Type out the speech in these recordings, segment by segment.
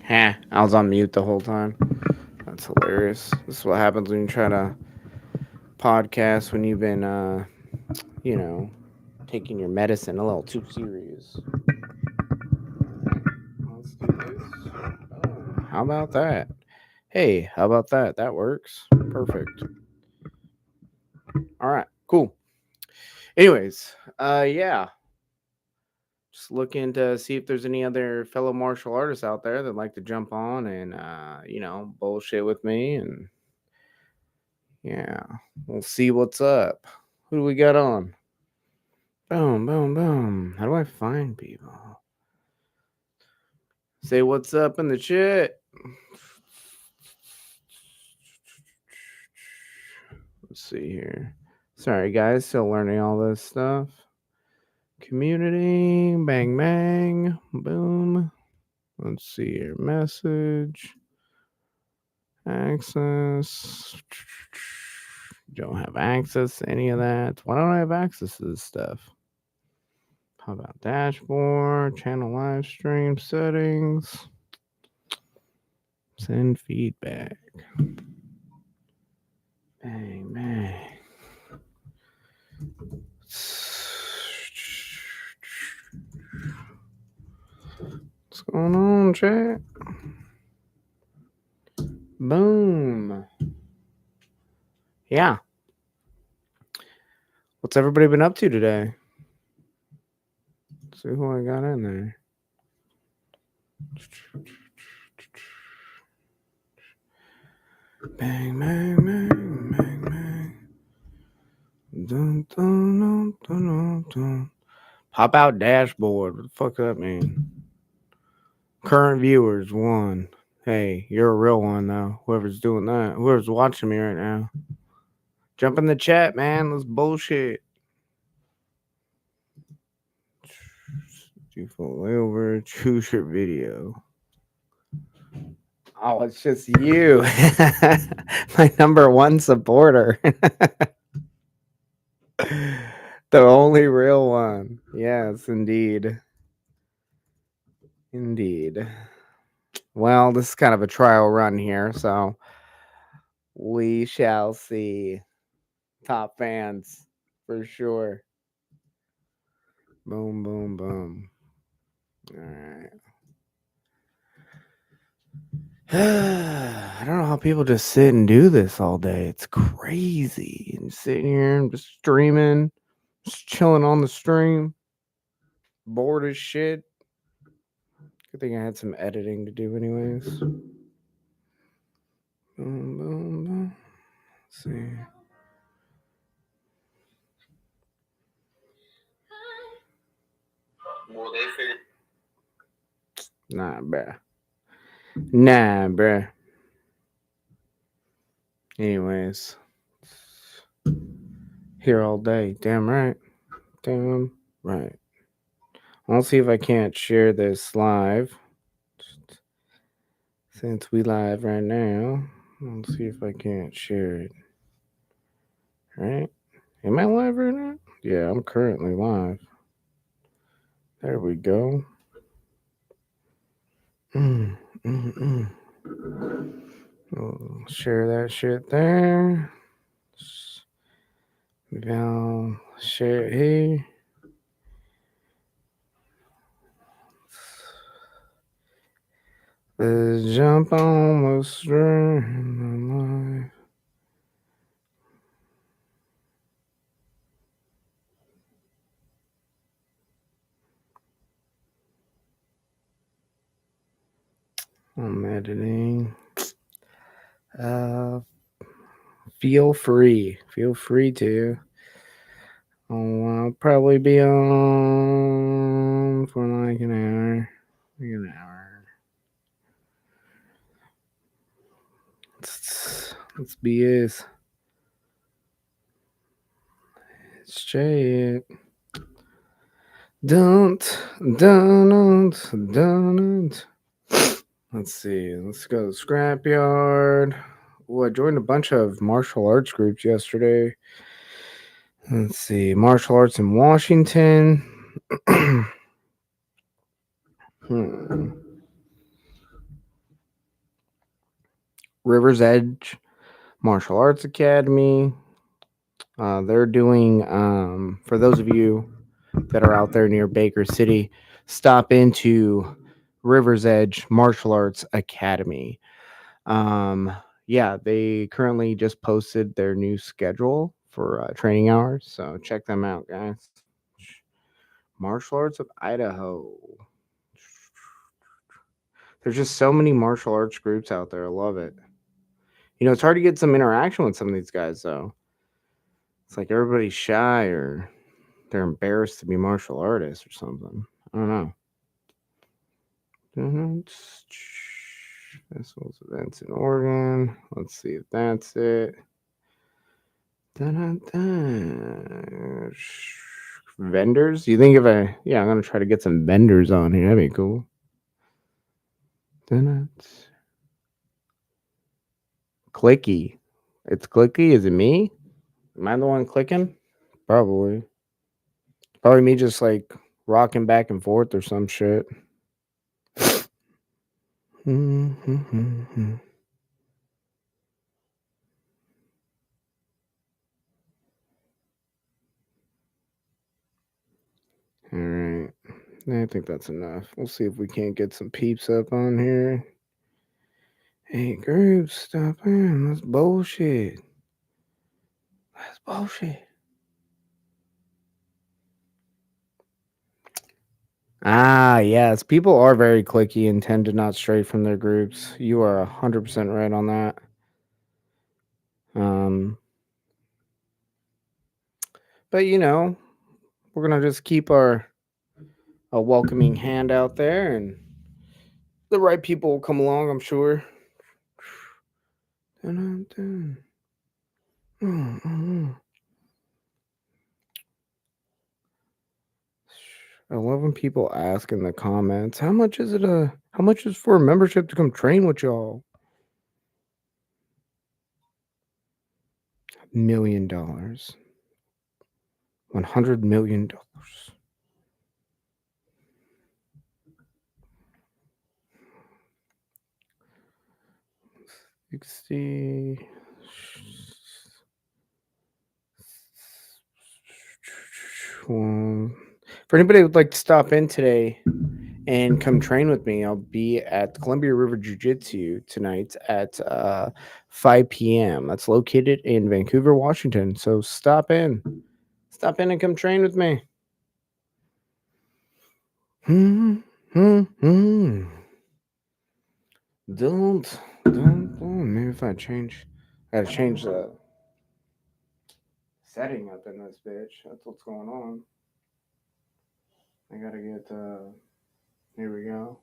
I was on mute the whole time. That's hilarious. This is what happens when you try to podcast when you've been, you know, taking your medicine a little too serious. Let's do this. Oh, how about that? Hey, how about that? That works. Perfect. All right, cool. Anyways, yeah, just looking to see if there's any other fellow martial artists out there that'd like to jump on and, bullshit with me and yeah, we'll see what's up. Who do we got on? Boom, boom, boom. How do I find people? Say what's up in the chat. Let's see here. Sorry, guys, still learning all this stuff. Community, bang, bang, boom. Let's see your message. Access. Don't have access to any of that. Why don't I have access to this stuff? How about dashboard, channel live stream settings, send feedback. Bang, bang. What's going on, chat? Boom. Yeah. What's everybody been up to today? Let's see who I got in there. Bang, bang, bang, bang, bang. Dun, dun, dun, dun, dun, dun. Pop out dashboard. What the fuck does that mean? Current viewers, 1. Hey, you're a real one, though. Whoever's doing that. Whoever's watching me right now. Jump in the chat, man. Let's bullshit. Default layover. Choose your video. Oh, it's just you. My number 1 supporter. The only real one. Yes, indeed. Indeed. Well, this is kind of a trial run here, so we shall see. Top fans, for sure. Boom, boom, boom. All right. I don't know how people just sit and do this all day. It's crazy. And sitting here and just streaming, just chilling on the stream, bored as shit. Good thing I had some editing to do, anyways. Boom, boom, boom. Let's see. Nah, bruh. Nah, bruh. Anyways, here all day. Damn right. Damn right. I'll see if I can't share this live. Since we live right now, I'll see if I can't share it. Right? Am I live right now? Yeah, I'm currently live. There we go. We'll share that shit there. Maybe I'll share it here. Let's jump on the stream. I'm editing. Feel free. Feel free to. I'll probably be on for like an hour. Let's BS. Let's try it. Don't. Let's see. Let's go to the scrapyard. Oh, I joined a bunch of martial arts groups yesterday. Let's see. Martial arts in Washington. River's Edge Martial Arts Academy. They're doing, for those of you that are out there near Baker City, stop into River's Edge Martial Arts Academy. Um, yeah, they currently just posted their new schedule for training hours, so check them out, guys. Martial Arts of Idaho. There's just so many martial arts groups out there. I love it. It's hard to get some interaction with some of these guys, though. It's like everybody's shy or they're embarrassed to be martial artists or something. I don't know. Festivals, events in Oregon. Let's see if that's it. Vendors? You think if yeah, I'm gonna try to get some vendors on here. That'd be cool. Clicky. It's clicky. Is it me? Am I the one clicking? Probably. Probably me just like rocking back and forth or some shit. All right. I think that's enough. We'll see if we can't get some peeps up on here. Hey, group, stop in. That's bullshit. That's bullshit. Ah, yes. People are very clicky and tend to not stray from their groups. You are 100% right on that. Um, but we're gonna just keep our a welcoming hand out there, and the right people will come along, I'm sure. Dun, dun, dun. I love when people ask in the comments, how much is for a membership to come train with y'all? $1 million. $100 million. 60. For anybody who would like to stop in today and come train with me, I'll be at Columbia River Jiu Jitsu tonight at 5 p.m. That's located in Vancouver, Washington. So stop in. Stop in and come train with me. Don't. Maybe if I gotta change the setting up in this bitch. That's what's going on. I gotta get, here we go.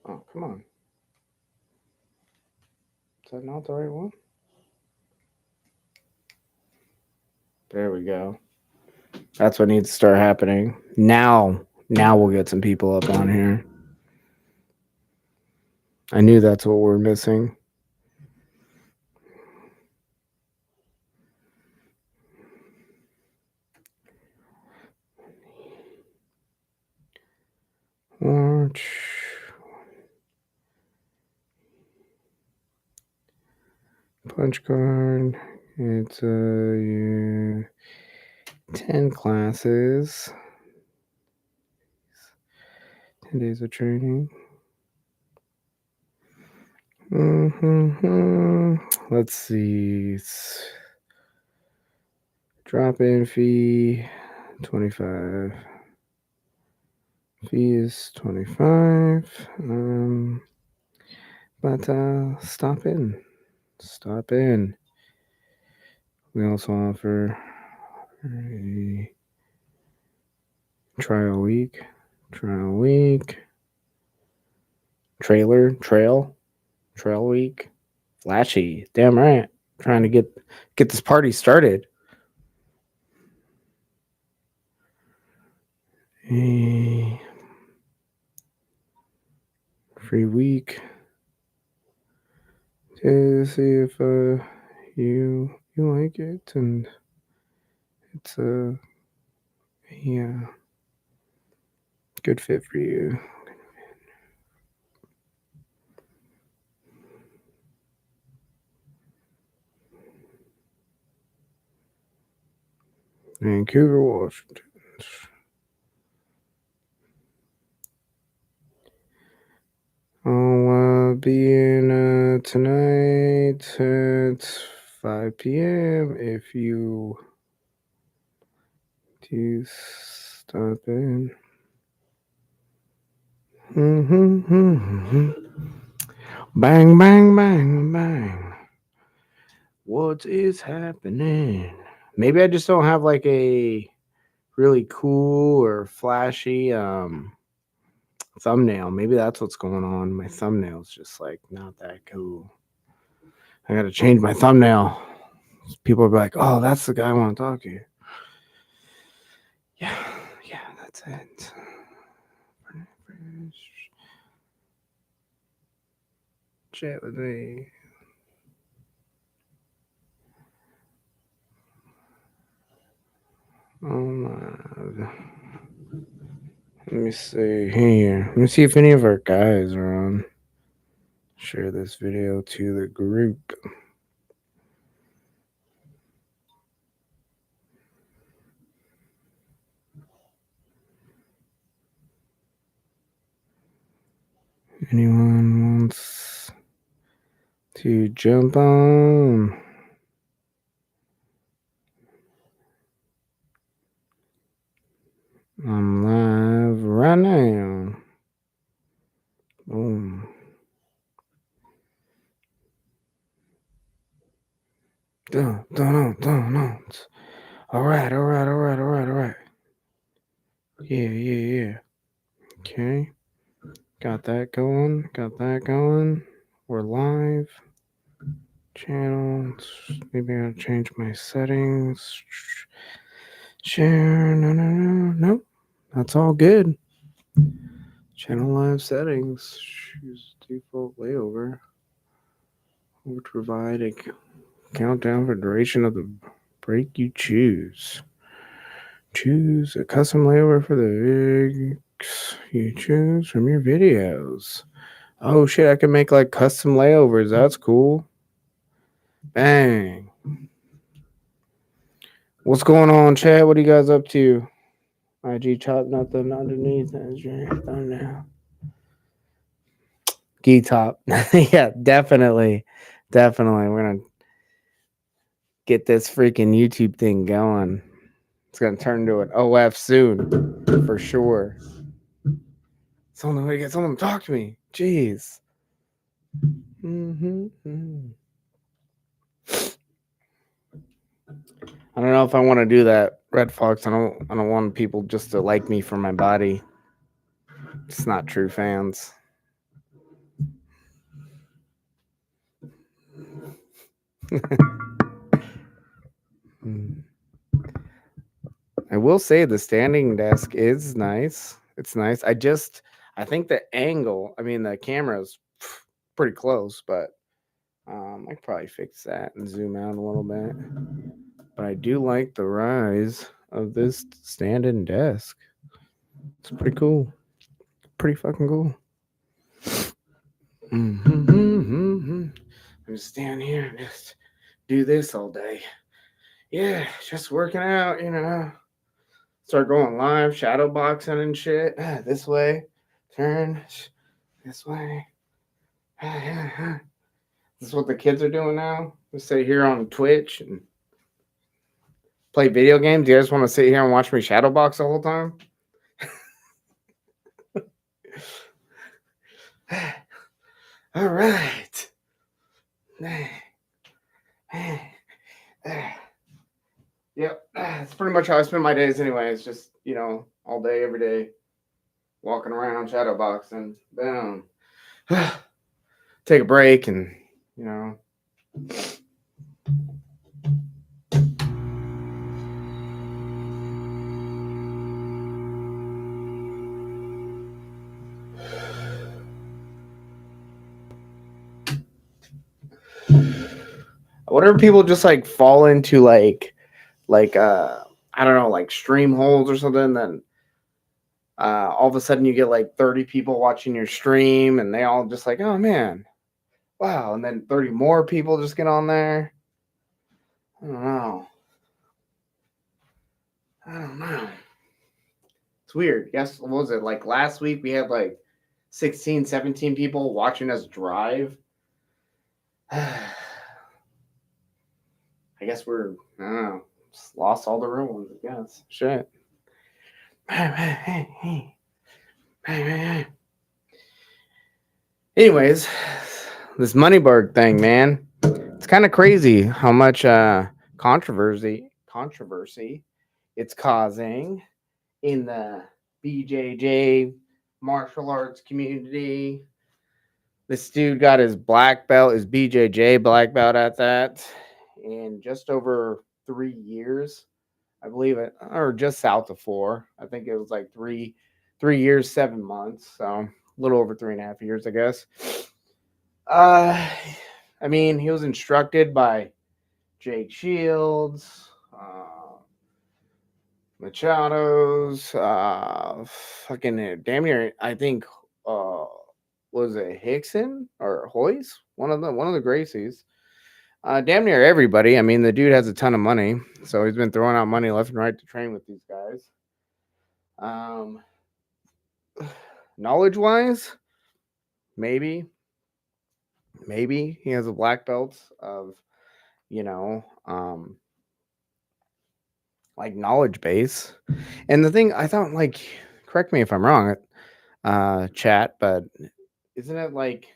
Oh, come on. Is that not the right one? There we go. That's what needs to start happening. Now we'll get some people up on here. I knew that's what we're missing. Watch. Punch card. It's 10 classes. 10 days of training. Let's see. Drop in fee 25. Fee is 25. But stop in. Stop in. We also offer a trial week. Trail week. Flashy. Damn right. Trying to get this party started. A free week to see if you like it, and it's a yeah, good fit for you. Vancouver, Washington. I'll be in tonight at 5 p.m. if you do stop in. Bang, bang, bang, bang. What is happening? Maybe I just don't have like a really cool or flashy thumbnail. Maybe that's what's going on. My thumbnail's just like not that cool. I gotta change my thumbnail. People are like, "Oh, that's the guy I want to talk to." Yeah, yeah, that's it. Chat with me. Oh my. Let me see here. Let me see if any of our guys are on. Share this video to the group. Anyone wants to jump on? I'm live right now. Boom. Don't. All right. Yeah. Okay. Got that going. We're live. Channels. Maybe I'll change my settings. Share. No. That's all good. Channel live settings. Choose default layover. Would provide a countdown for duration of the break you choose. Choose a custom layover for the VIGs you choose from your videos. Oh shit, I can make like custom layovers. That's cool. Bang. What's going on, Chad? What are you guys up to? IG chop nothing underneath. That's your thumbnail. Gee top. Yeah, definitely. Definitely. We're gonna get this freaking YouTube thing going. It's gonna turn into an OF soon. For sure. Someone to get someone to talk to me. Jeez. I don't know if I want to do that, Red Fox. I don't want people just to like me for my body. It's not true fans. I will say the standing desk is nice. It's nice. I think the angle, I mean, the camera's pretty close, but I could probably fix that and zoom out a little bit. But I do like the rise of this standing desk. It's pretty cool. Pretty fucking cool. I'm just stand here and just do this all day. Yeah, just working out, Start going live, shadow boxing and shit. This way, turn this way. This is what the kids are doing now. They sit here on Twitch and play video games. Do you guys want to sit here and watch me shadow box the whole time? All right. Yep. That's pretty much how I spend my days anyway. It's just, all day, every day, walking around, shadow boxing. Boom. Take a break and, you know. Whatever people just like fall into like I don't know, like stream holes or something, then all of a sudden you get like 30 people watching your stream and they all just like, oh man, wow, and then 30 more people just get on there. I don't know. I don't know. It's weird. Yes, what was it? Like last week we had like 16, 17 people watching us drive. I guess we're, I don't know, just lost all the real ones, I guess. Shit. Anyways, this Moneyberg thing, man. It's kind of crazy how much controversy it's causing in the BJJ martial arts community. This dude got his black belt, his BJJ black belt at that, in just over 3 years, I believe it, or just south of four. I think it was like 3 years, 7 months, so a little over 3.5 years, I guess. Uh, I mean, he was instructed by Jake Shields, Machado's, fucking damn near. I think was it Hickson or Hoyce? One of the Gracies. Damn near everybody. I mean, the dude has a ton of money, so he's been throwing out money left and right to train with these guys. Um, knowledge wise, maybe he has a black belt of you know like knowledge base. And the thing I thought, like, correct me if I'm wrong, chat, but isn't it like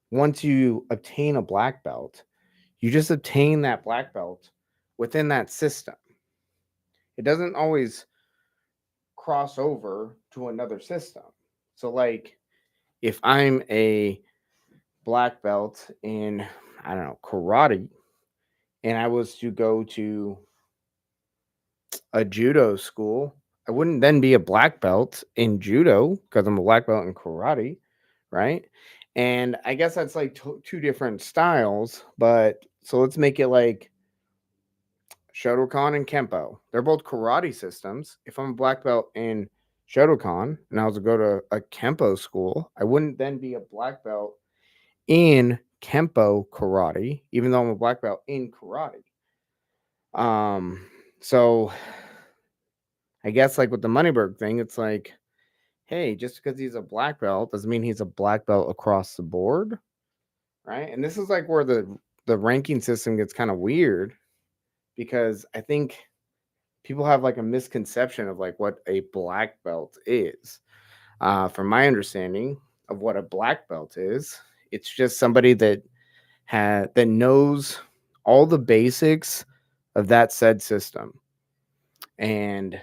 once you obtain a black belt, you just obtain that black belt within that system? It doesn't always cross over to another system. So, like, if I'm a black belt in, I don't know, karate, and I was to go to a judo school, I wouldn't then be a black belt in judo because I'm a black belt in karate, right? And I guess that's like two different styles, but so let's make it like Shotokan and Kempo. They're both karate systems. If I'm a black belt in Shotokan and I was to go to a Kempo school, I wouldn't then be a black belt in Kempo karate, even though I'm a black belt in karate. Um, so I guess like with the Moneyberg thing, it's like, hey, just because he's a black belt doesn't mean he's a black belt across the board, right? And this is like where the ranking system gets kind of weird because I think people have like a misconception of like what a black belt is. From my understanding of what a black belt is, it's just somebody that knows all the basics of that said system. And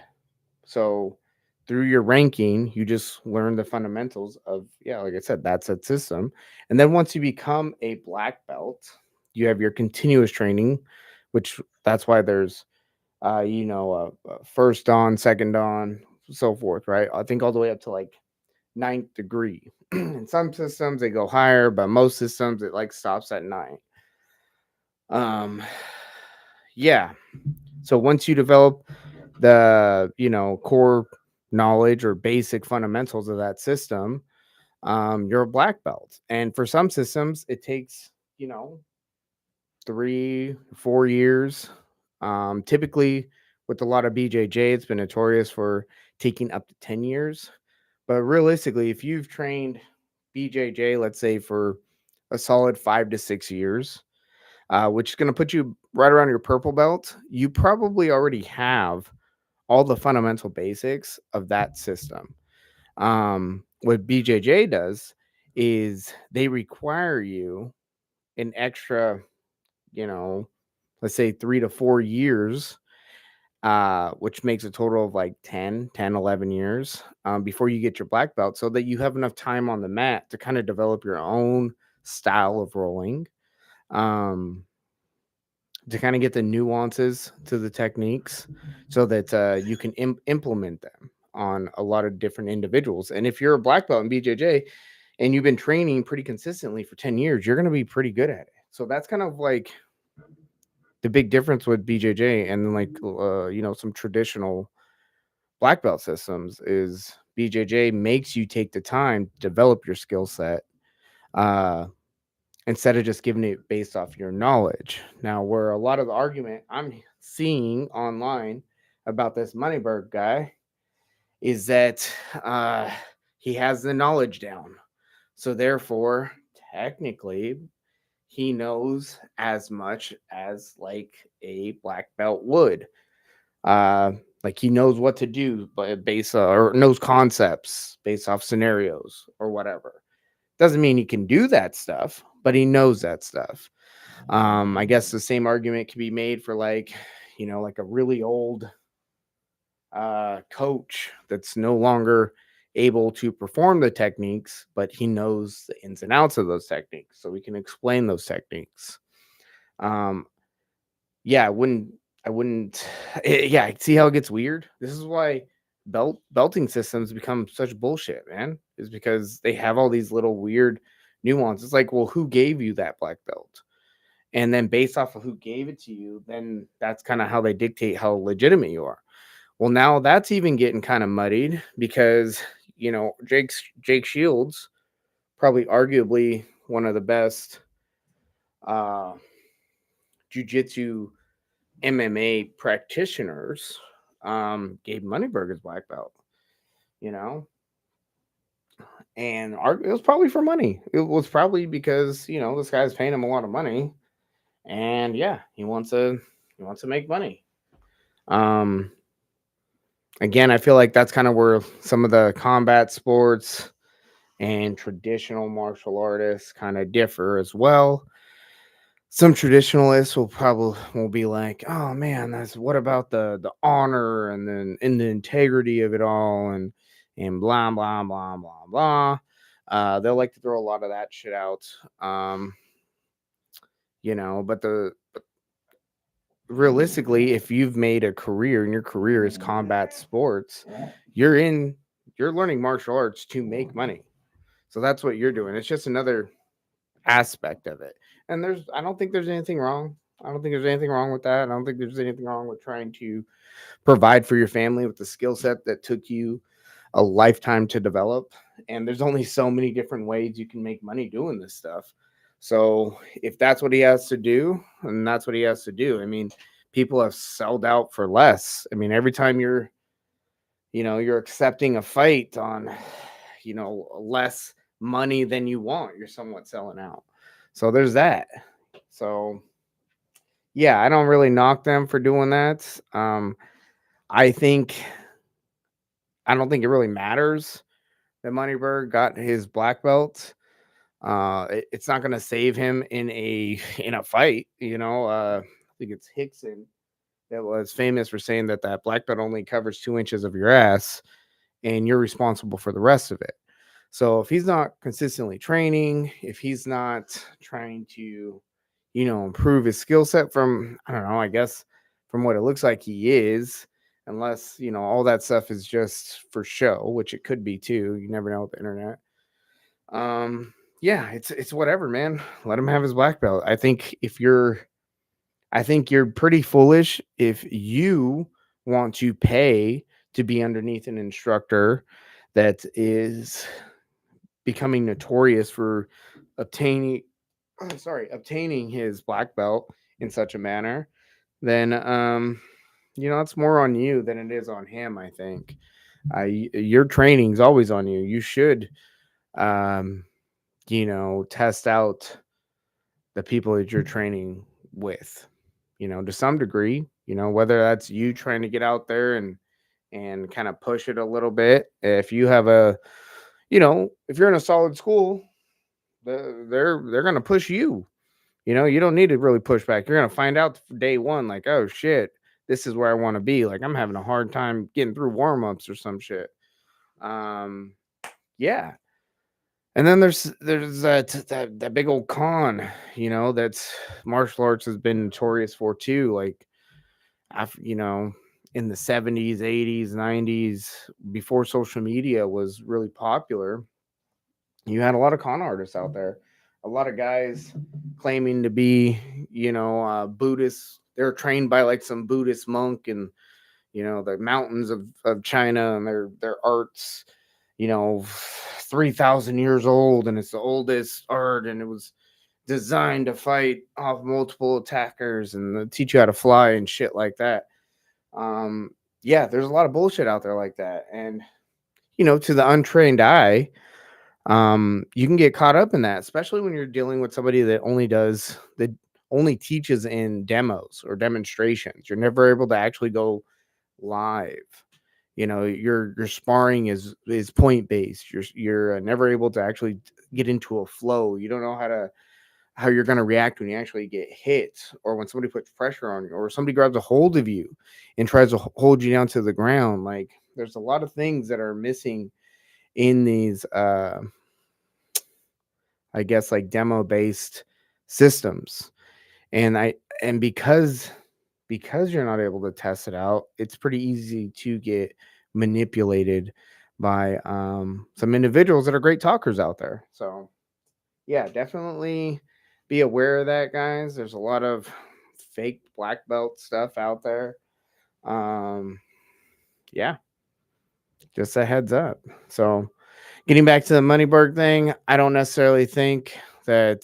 so through your ranking, you just learn the fundamentals of, yeah, like I said, that's that system. And then once you become a black belt, you have your continuous training, which that's why there's, first on, second on, so forth, right? I think all the way up to like ninth degree. In some systems, they go higher, but most systems, it like stops at nine. Um, yeah. So once you develop the core knowledge or basic fundamentals of that system, you're a black belt. And for some systems it takes 3 4 years. Typically with a lot of BJJ, it's been notorious for taking up to 10 years. But realistically, if you've trained BJJ, let's say for a solid 5 to 6 years, which is going to put you right around your purple belt, you probably already have all the fundamental basics of that system. What BJJ does is they require you an extra, you know, let's say 3 to 4 years, which makes a total of like 11 years before you get your black belt, so that you have enough time on the mat to kind of develop your own style of rolling. Um, to kind of get the nuances to the techniques so that you can implement them on a lot of different individuals. And if you're a black belt in BJJ and you've been training pretty consistently for 10 years, you're going to be pretty good at it. So that's kind of like the big difference with BJJ and like, some traditional black belt systems is BJJ makes you take the time to develop your skill set. Instead of just giving it based off your knowledge. Now, where a lot of the argument I'm seeing online about this Moneyberg guy is that uh, he has the knowledge down. So therefore, technically, he knows as much as like a black belt would. Uh, like he knows what to do, but or knows concepts based off scenarios or whatever. Doesn't mean he can do that stuff, but he knows that stuff. I guess the same argument can be made for like, like a really old coach that's no longer able to perform the techniques, but he knows the ins and outs of those techniques, so we can explain those techniques. Um, yeah, I wouldn't, yeah, see how it gets weird. This is why belting systems become such bullshit, man. Is because they have all these little weird nuances. Like, well, who gave you that black belt? And then based off of who gave it to you, then that's kind of how they dictate how legitimate you are. Well, now that's even getting kind of muddied because Jake Shields, probably arguably one of the best uh, jujitsu MMA practitioners, gave Moneyberg his black belt. You know, and it was probably for money. It was probably because this guy's paying him a lot of money, and yeah, he wants to make money. Um, Again, I feel like that's kind of where some of the combat sports and traditional martial artists kind of differ as well. Some traditionalists will be like, "Oh man, that's what about the honor and the integrity of it all and blah blah blah blah blah." They'll like to throw a lot of that shit out. But the realistically, if you've made a career and your career is combat sports, you're in you're learning martial arts to make money. So that's what you're doing. It's just another aspect of it. And I don't think there's anything wrong. I don't think there's anything wrong with that. I don't think there's anything wrong with trying to provide for your family with the skill set that took you a lifetime to develop. And there's only so many different ways you can make money doing this stuff. So if that's what he has to do, and that's what he has to do. I mean, people have sold out for less. I mean, every time you're accepting a fight on, less money than you want, you're somewhat selling out. So there's that. So yeah, I don't really knock them for doing that. I think I don't think it really matters that Moneyberg got his black belt. It's not going to save him in a fight. I think it's Hickson that was famous for saying that black belt only covers 2 inches of your ass, and you're responsible for the rest of it. So if he's not consistently training, if he's not trying to, improve his skill set from, I don't know, I guess from what it looks like he is, unless, all that stuff is just for show, which it could be too. You never know with the internet. Yeah, it's whatever, man. Let him have his black belt. I think you're pretty foolish if you want to pay to be underneath an instructor that is becoming notorious for obtaining obtaining his black belt in such a manner. Then it's more on you than it is on him, I think. Your training's always on you. You should um test out the people that you're training with, to some degree, whether that's you trying to get out there and kind of push it a little bit. If you have if you're in a solid school, they're going to push you. You don't need to really push back. You're going to find out day one, like, oh shit, this is where I want to be. Like, I'm having a hard time getting through warm-ups or some shit. Um, yeah. And then there's that big old con, that's martial arts has been notorious for too. Like, after, in the 70s, 80s, 90s, before social media was really popular, you had a lot of con artists out there. A lot of guys claiming to be, Buddhists. They're trained by like some Buddhist monk and the mountains of China, and their arts, 3,000 years old, and it's the oldest art, and it was designed to fight off multiple attackers and teach you how to fly and shit like that. Um, yeah, there's a lot of bullshit out there like that. And, to the untrained eye, you can get caught up in that, especially when you're dealing with somebody that only teaches in demos or demonstrations. You're never able to actually go live. Your sparring is point based. You're never able to actually get into a flow. You don't know how you're going to react when you actually get hit, or when somebody puts pressure on you, or somebody grabs a hold of you and tries to hold you down to the ground. Like, there's a lot of things that are missing in these I guess, like, demo based systems. And I and because you're not able to test it out, it's pretty easy to get manipulated by some individuals that are great talkers out there. So yeah, definitely be aware of that, guys. There's a lot of fake black belt stuff out there. Um, yeah, just a heads up. So, getting back to the Moneyberg thing, I don't necessarily think that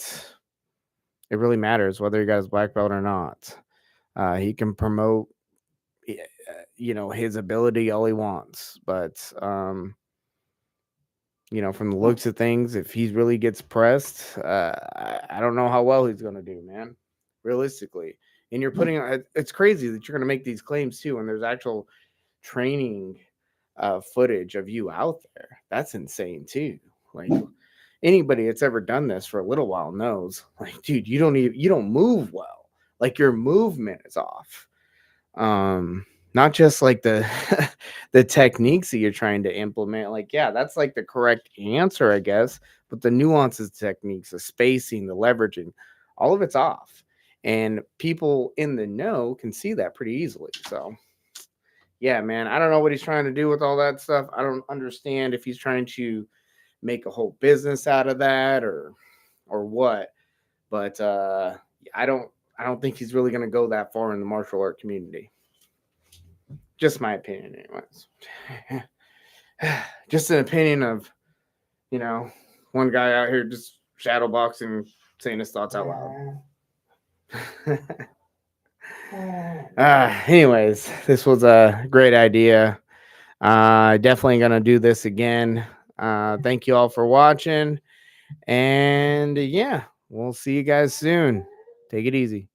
it really matters whether you got his black belt or not. He can promote, his ability all he wants, but from the looks of things, if he really gets pressed, I don't know how well he's going to do, man. Realistically, and you're putting it's crazy that you're going to make these claims too, and there's actual training footage of you out there. That's insane too. Like, anybody that's ever done this for a little while knows, like, dude, you don't move well. Like, your movement is off. Not just like the the techniques that you're trying to implement. Like, yeah, that's like the correct answer, I guess, but the nuances, techniques, the spacing, the leveraging, all of it's off, and people in the know can see that pretty easily. So yeah, man, I don't know what he's trying to do with all that stuff. I don't understand if he's trying to make a whole business out of that, or what. But I don't I don't think he's really going to go that far in the martial art community. Just my opinion, anyways. Just an opinion of, you know, one guy out here just shadow boxing, saying his thoughts out loud. Anyways, this was a great idea. Definitely gonna do this again. Thank you all for watching, and yeah, we'll see you guys soon. Take it easy.